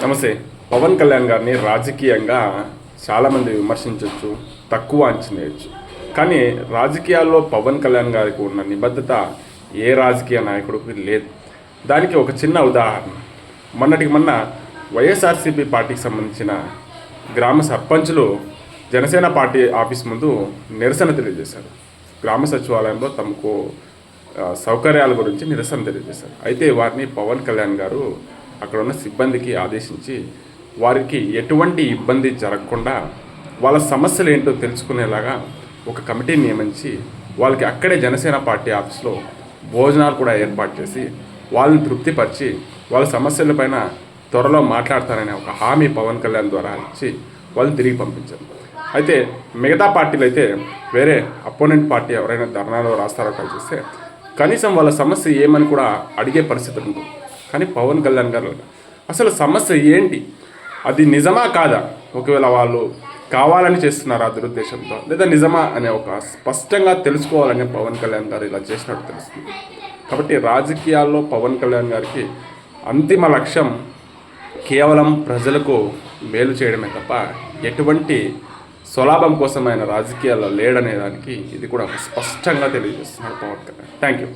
నమస్తే. పవన్ కళ్యాణ్ గారిని రాజకీయంగా చాలామంది విమర్శించవచ్చు, తక్కువ అంచనా వేయచ్చు. కానీ రాజకీయాల్లో పవన్ కళ్యాణ్ గారికి ఉన్న నిబద్ధత ఏ రాజకీయ నాయకుడికి లేదు. దానికి ఒక చిన్న ఉదాహరణ. మొన్నటికి మొన్న వైఎస్ఆర్సీపీ పార్టీకి సంబంధించిన గ్రామ సర్పంచులు జనసేన పార్టీ ఆఫీస్ ముందు నిరసన తెలియజేశారు. గ్రామ సచివాలయంలో తమకు సౌకర్యాల గురించి నిరసన తెలియజేశారు. అయితే వారిని పవన్ కళ్యాణ్ గారు అక్కడ ఉన్న సిబ్బందికి ఆదేశించి వారికి ఎటువంటి ఇబ్బంది జరగకుండా వాళ్ళ సమస్యలు ఏంటో తెలుసుకునేలాగా ఒక కమిటీని నియమించి వాళ్ళకి అక్కడే జనసేన పార్టీ ఆఫీస్లో భోజనాలు కూడా ఏర్పాటు చేసి వాళ్ళని తృప్తిపరిచి వాళ్ళ సమస్యలపైన త్వరలో మాట్లాడతాననే ఒక హామీ పవన్ కళ్యాణ్ ద్వారా ఇచ్చి వాళ్ళని తిరిగి పంపించారు. అయితే మిగతా పార్టీలు అయితే వేరే అపోనెంట్ పార్టీ ఎవరైనా ధర్నాలో రాస్తారోకాలు చేస్తే కనీసం వాళ్ళ సమస్య ఏమని కూడా అడిగే పరిస్థితి ఉంటుంది. కానీ పవన్ కళ్యాణ్ గారు అసలు సమస్య ఏంటి, అది నిజమా కాదా, ఒకవేళ వాళ్ళు కావాలని చేస్తున్నారు ఆ దురుద్దేశంతో, లేదా నిజమా అనే ఒక స్పష్టంగా తెలుసుకోవాలని పవన్ కళ్యాణ్ గారు ఇలా చేసినట్టు తెలుస్తుంది. కాబట్టి రాజకీయాల్లో పవన్ కళ్యాణ్ గారికి అంతిమ లక్ష్యం కేవలం ప్రజలకు మేలు చేయడమే తప్ప ఎటువంటి స్వలాభం కోసం ఆయన రాజకీయాల్లో లేడనే దానికి ఇది కూడా స్పష్టంగా తెలియజేస్తున్నాడు పవన్ కళ్యాణ్. Thank you.